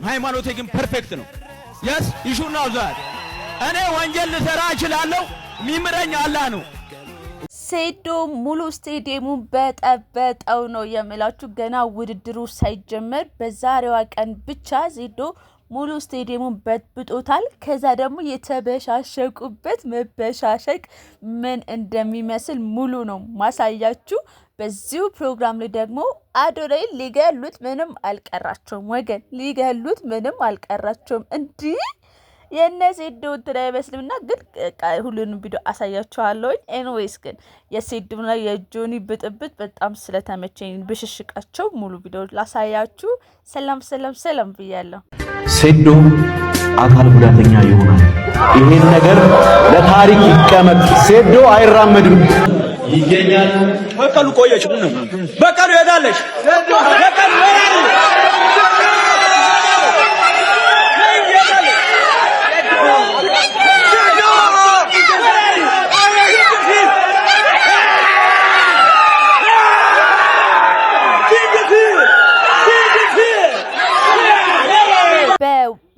ሃይማኖቴ ግን ፐርፌክት ነው። yes you should know that እኔ ወንጀል ልሰራ እችላለሁ ሚምረኝ አላህ ነው። ሴዶ ሙሉ ስቴዲየሙ በጠበጠው ነው የምላችሁ። ገና ውድድሩ ሳይጀመር በዛሬዋ ቀን ብቻ ሴዶ ሙሉ ስቴዲየሙን በጥብጦታል። ከዛ ደግሞ የተበሻሸቁበት መበሻሸቅ ምን እንደሚመስል ሙሉ ነው ማሳያችሁ። በዚሁ ፕሮግራም ላይ ደግሞ አዶናይ ሊገሉት ምንም አልቀራቸውም ወገን፣ ሊገሉት ምንም አልቀራቸውም። እንዴ የነሴዶ ትራይ መስልምና ግን ሁሉንም ቪዲዮ አሳያችኋለሁ። ኤኒዌይስ ግን የሴዶና የጆኒ ብጥብጥ በጣም ስለተመቸኝ ብሽሽቃቸው ሙሉ ቪዲዮ ላሳያችሁ። ሰላም ብያለሁ። ሴዶ አካል ጉዳተኛ ይሆናል። ይሄን ነገር ለታሪክ ይቀመጥ። ሴዶ አይራመድም ይገኛል። በቀሉ ቆየች ምን ነው በቀሉ ሄዳለች። በቀሉ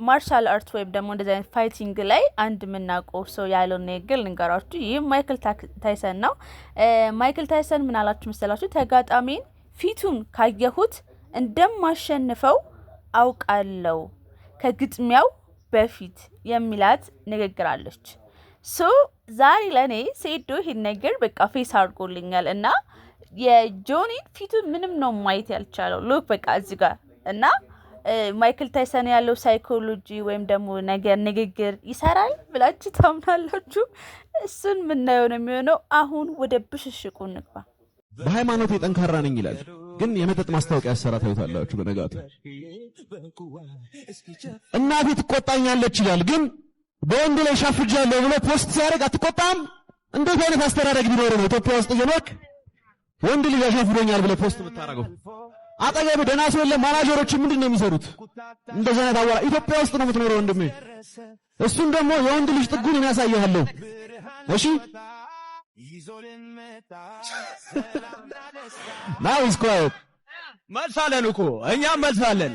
ማርሻል አርት ወይም ደግሞ እንደዚህ አይነት ፋይቲንግ ላይ አንድ ምናቆው ሰው ያለው ነገር ልንገራችሁ። ይህ ማይክል ታይሰን ነው። ማይክል ታይሰን ምን አላችሁ መሰላችሁ? ተጋጣሚን ፊቱን ካየሁት እንደማሸንፈው አውቃለሁ ከግጥሚያው በፊት የሚላት ንግግር አለች። ሶ ዛሬ ለኔ ሴዶ ይሄን ነገር በቃ ፌስ አድርጎልኛል እና የጆኒ ፊቱን ምንም ነው ማየት ያልቻለው ሉክ በቃ እዚህ ጋር እና ማይክል ታይሰን ያለው ሳይኮሎጂ ወይም ደግሞ ነገር ንግግር ይሰራል ብላችሁ ታምናላችሁ? እሱን ምናየው ነው የሚሆነው። አሁን ወደ ብሽሽቁ እንግባ። በሃይማኖቴ ጠንካራ ነኝ ይላል፣ ግን የመጠጥ ማስታወቂያ ያሰራ ታዩታላችሁ። በነጋቱ እናቴ ትቆጣኛለች ይላል፣ ግን በወንድ ላይ ሻፍጃለሁ ብሎ ፖስት ሲያደርግ አትቆጣም? እንዴት አይነት አስተዳደግ ቢኖር ነው ኢትዮጵያ ውስጥ እየኖርክ ወንድ ልጅ አሻፍሮኛል ብለ ፖስት የምታደርገው? አጠገብ ደህና ሰው የለም። ማናጀሮች ምንድነው የሚሰሩት? እንደዛ አይነት አዋራ ኢትዮጵያ ውስጥ ነው የምትኖረው ወንድሜ። እሱን ደግሞ የወንድ ልጅ ጥጉን የሚያሳየው። እሺ ናው ስኳት መልሳለን እኮ እኛም መልሳለን።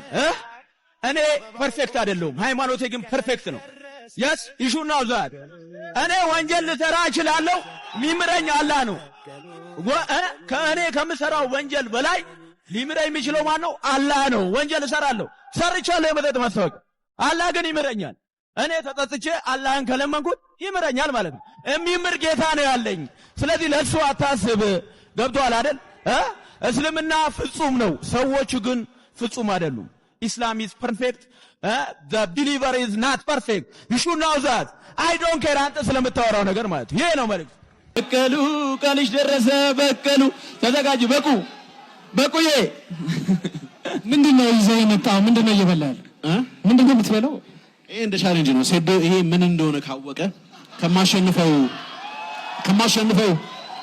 እኔ ፐርፌክት አይደለሁም፣ ሃይማኖቴ ግን ፐርፌክት ነው። yes you should know that እኔ ወንጀል ልሰራ እችላለሁ ሚምረኝ አላህ ነው። ከእኔ ከምሰራው ወንጀል በላይ ሊምረኝ የሚችለው ማን ነው? አላህ ነው። ወንጀል እሰራለሁ፣ ሰርቻለሁ የመጠጥ ማስታወቂያ፣ አላህ ግን ይምረኛል። እኔ ተጠጥቼ አላህን ከለመንኩት ይምረኛል ማለት ነው። የሚምር ጌታ ነው ያለኝ። ስለዚህ ለእሱ አታስብ። ገብቶሃል አይደል? እስልምና ፍጹም ነው፣ ሰዎቹ ግን ፍጹም አይደሉም። ኢስላም is perfect, the believer is not perfect. you should know that. I don't care አንተ ስለምታወራው ነገር ማለት ይሄ ነው መልእክት። በቀሉ ቀንሽ ደረሰ። በቀሉ ተዘጋጅ። በቁዬ ምንድነው ይዘህ የመጣው? ምንድነው እየበላህ? ምንድነው የምትበላው? ይሄ እንደ ቻሌንጅ ነው። ሴዶ ይሄ ምን እንደሆነ ካወቀ ከማሸንፈው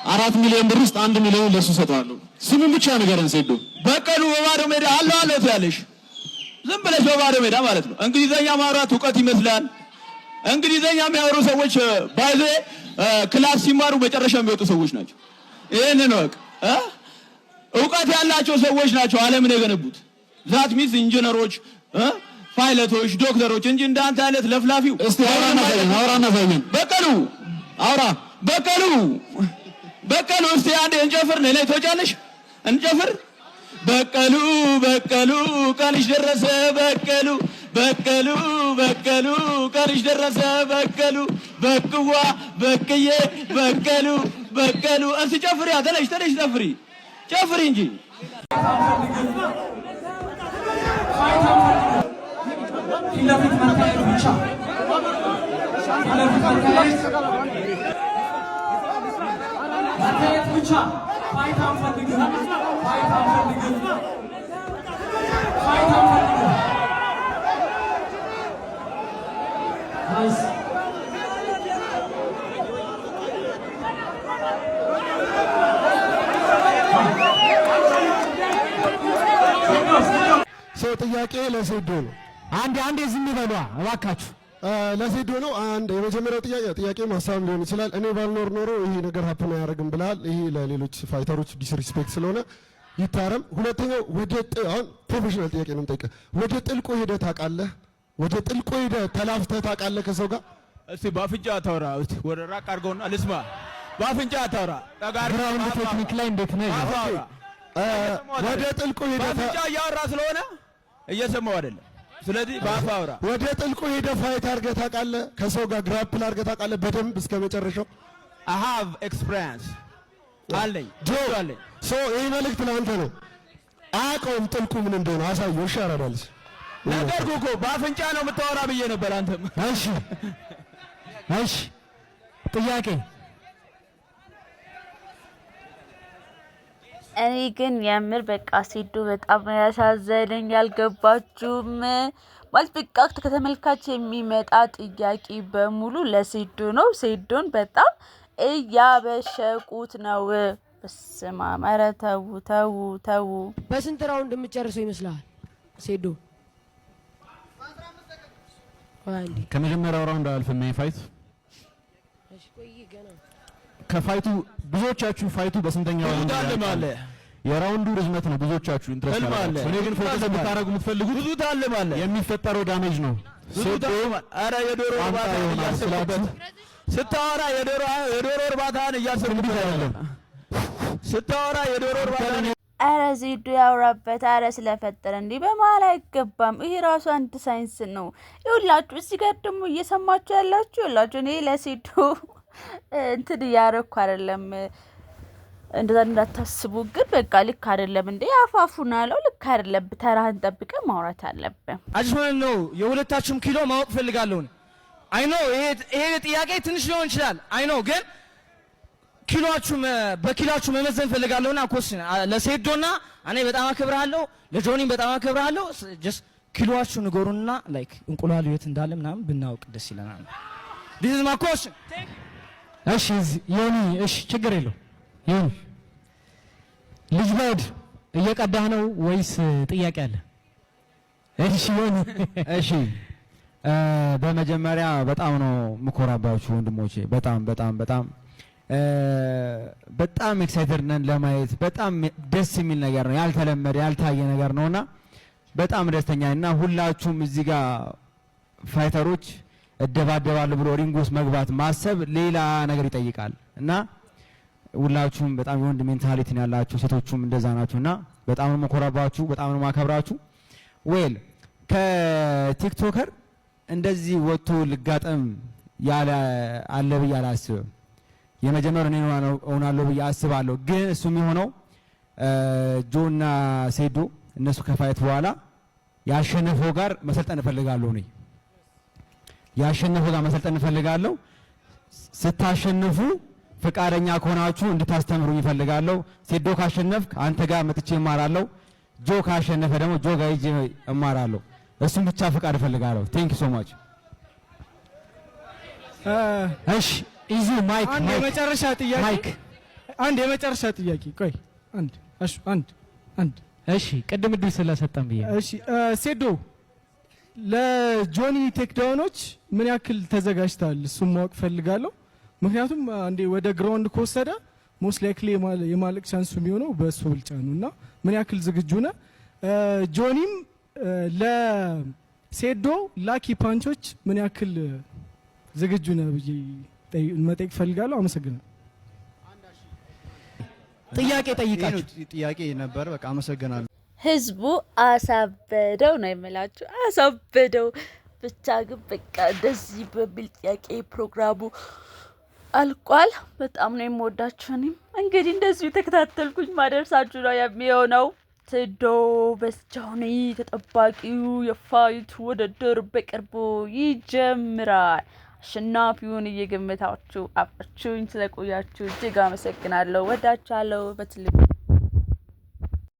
4 ሚሊዮን ብር ውስጥ 1 ሚሊዮን ለሱ ሰጠዋለሁ። ስሙን ብቻ ንገረን ሴዶ። በቀሉ በባዶ ሜዳ አለው ትያለሽ። ዝም ብለሽ በባዶ ሜዳ ማለት ነው። እንግሊዘኛ ማውራት ዕውቀት ይመስላል። እንግሊዘኛ የሚያወሩ ሰዎች ባይዘ ክላስ ሲማሩ መጨረሻ የሚወጡ ሰዎች ናቸው። ይሄንን ወቅ ዕውቀት ያላቸው ሰዎች ናቸው ዓለምን የገነቡት። ዛት ሚስ ኢንጂነሮች፣ ፓይለቶች፣ ዶክተሮች እንጂ እንዳንተ አይነት ለፍላፊው። እስቲ አውራና ፈይን በቀሉ አውራ በቀሉ እስቲ አንዴ እንጨፍር። ነይ ተወጫለሽ እንጨፍር። በቀሉ ቀንሽ ደረሰ። በቀሉ ቀንሽ ደረሰ። በቅዋ በቅዬ በቀሉ እስቲ ጨፍሪ። ተነሽ ጨፍሪ እንጂ ፊት መታየት ብቻ መታየት ብቻ ፋይት አንፈልግም። ናይስ ጥያቄ ለሴዶ ነው። አንዴ ዝም በሏ እባካችሁ። ለሴዶ ነው። አንድ የመጀመሪያው ጥያቄ ማሳብ ሊሆን ይችላል። እኔ ባልኖር ኖሮ ይሄ ነገር ሀፕን አያደርግም ብለሃል። ይሄ ለሌሎች ፋይተሮች ዲስሪስፔክት ስለሆነ ይታረም። ሁለተኛው አሁን ፕሮፌሽናል ጥያቄ ነው የምጠይቅህ። ወደ ጥልቁ ሄደህ ታውቃለህ? ወደ ጥልቁ ሄደህ ተላፍተህ ታውቃለህ ከሰው ጋር? እስቲ ባፍንጫ ታውራ። እስቲ ወደ ራቅ አድርገውና ልስማ። ባፍንጫ ታውራ። ግራውንድ ቴክኒክ ላይ እንዴት ነው? ወደ ጥልቁ ሄደህ ባፍንጫ እያወራ ስለሆነ እየሰማው አይደለም። ስለዚህ ባፍ አውራ። ወደ ጥልቁ ሄደህ ፋይት አድርገህ ታውቃለህ? ከሰው ጋር ግራፕል አድርገህ ታውቃለህ? በደንብ እስከ መጨረሻው? I have experience አለኝ አለኝ። ይህ መልእክት ለአንተ ነው። አያውቀውም ጥልቁ ምን እንደሆነ አሳየው። እሺ አራዳልስ ነገርኩህ እኮ በአፍንጫ ነው የምታወራ ብዬ ነበር። አንተም እሺ ጥያቄ። እኔ ግን የምር በቃ ሴዶ በጣም ያሳዘነኝ። ያልገባችሁም ማለት በቃ ከተመልካች የሚመጣ ጥያቄ በሙሉ ለሴዶ ነው። ሴዶን በጣም እያበሸቁት ነው። በስመ አብ! ኧረ ተው ተው ተው። በስንት ራውንድ የምትጨርሰው ይመስልሃል ሴዶ? ከመጀመሪያው ራውንድ አልፈም ፋይት ከፋይቱ ብዙዎቻችሁ ፋይቱ በስንተኛው ራውንድ አለ? የራውንዱ ርዝመት ነው ብዙዎቻችሁ ኢንትረስት አለ። እኔ ግን ፎከስ ብታረጉ የምትፈልጉት ብዙ ታልማለ የሚፈጠረው ዳሜጅ ነው። ኧረ የዶሮ እርባታ እያሰብኩበት ስታወራ የዶሮ እርባታን እያሰብኩበት አይደለም። ስታወራ የዶሮ እርባታን ኧረ ዜዶ ያውራበት። ኧረ ስለፈጠረ እንዲህ በመሀል አይገባም። ይሄ ራሱ አንድ ሳይንስ ነው። ይኸውላችሁ እዚህ ጋር ደግሞ እየሰማችሁ ያላችሁ ይኸውላችሁ እኔ ለሴዶ እንትን እያረኩ አይደለም፣ እንደዛ እንዳታስቡ። ግን በቃ ልክ አይደለም እንዴ አፋፉን አለው። ልክ አይደለም። ተራህን ጠብቀህ ማውራት አለብህ። አጅማን ነው የሁለታችሁም ኪሎ ማወቅ ፈልጋለሁ። አይ ኖ ይሄ ጥያቄ ትንሽ ሊሆን ይችላል። አይ ኖ ግን በኪሎአችሁ መመዘን ፈልጋለሁና ኮስ ለሴዶና እኔ በጣም አከብራለሁ፣ ለጆኒም በጣም አከብራለሁ። ጀስት ኪሎአችሁ ንገሩና ላይክ እንቁላሉ የት እንዳለ ምናምን ብናውቅ ደስ ይለናል። this is my question። እሺ ዮኒ፣ እሺ ችግር የለው ዮኒ። ልጅ ባድ እየቀዳህ ነው ወይስ ጥያቄ አለ? እሺ ዮኒ። እሺ በመጀመሪያ በጣም ነው ምኮራባችሁ ወንድሞቼ። በጣም ኤክሳይትድ ነን ለማየት። በጣም ደስ የሚል ነገር ነው፣ ያልተለመደ ያልታየ ነገር ነውና በጣም ደስተኛ እና ሁላችሁም እዚህ ጋር ፋይተሮች እደባደባለሁ ብሎ ሪንግ ውስጥ መግባት ማሰብ ሌላ ነገር ይጠይቃል እና ሁላችሁም በጣም የወንድ ሜንታሊቲ ነው ያላችሁ፣ ሴቶቹም እንደዛ ናችሁና በጣም ነው መኮራባችሁ፣ በጣም ነው ማከብራችሁ። ዌል ከቲክቶከር እንደዚህ ወጥቶ ልጋጠም ያለ አለ ብዬ አላስብም። የመጀመሪያው እኔ ሆናለሁ ብዬ አስባለሁ። ግን እሱ የሚሆነው ጆና ሴዶ እነሱ ከፋይት በኋላ ያሸነፈው ጋር መሰልጠን እፈልጋለሁ። እኔ ያሸነፈው ጋር መሰልጠን እፈልጋለሁ። ስታሸንፉ ፍቃደኛ ከሆናችሁ እንድታስተምሩኝ እፈልጋለሁ። ሴዶ ካሸነፍክ አንተ ጋር መጥቼ እማራለሁ። ጆ ካሸነፈ ደግሞ ጆ ጋር ሂጄ እማራለሁ። እሱን ብቻ ፍቃድ እፈልጋለሁ። ቴንክ ዩ ሶ ማች። እሺ ኢዚ ማይክ አንድ የመጨረሻ ጥያቄ ማይክ አንድ የመጨረሻ ጥያቄ ቆይ አንድ እሺ ቅድም እድል ስለሰጠን ብዬ እሺ ሴዶ ለጆኒ ቴክዳውኖች ምን ያክል ተዘጋጅታል? እሱን ማወቅ ፈልጋለሁ። ምክንያቱም አንዴ ወደ ግራውንድ ከወሰደ ሞስት ላይክሊ የማለቅ ቻንሱ የሚሆነው በእሱ ብልጫ ነው እና ምን ያክል ዝግጁ ነህ? ጆኒም ለሴዶ ላኪ ፓንቾች ምን ያክል ዝግጁ ነህ ብዬ መጠየቅ ፈልጋለሁ። አመሰግናለሁ። ጥያቄ ጠይቃችሁ ጥያቄ ነበር። በቃ አመሰግናለሁ። ህዝቡ አሳበደው ነው የምላችሁ፣ አሳበደው። ብቻ ግን በቃ እንደዚህ በሚል ጥያቄ ፕሮግራሙ አልቋል። በጣም ነው የምወዳችሁ። እኔም እንግዲህ እንደዚሁ የተከታተልኩኝ ማደርሳችሁ ነው የሚሆነው። ሴዶ በስቻውኔ ተጠባቂው የፋይት ውድድር በቅርቡ ይጀምራል። አሸናፊውን እየገመታችሁ አብራችሁኝ ስለቆያችሁ እጅግ አመሰግናለሁ። ወዳችኋለሁ በትልቁ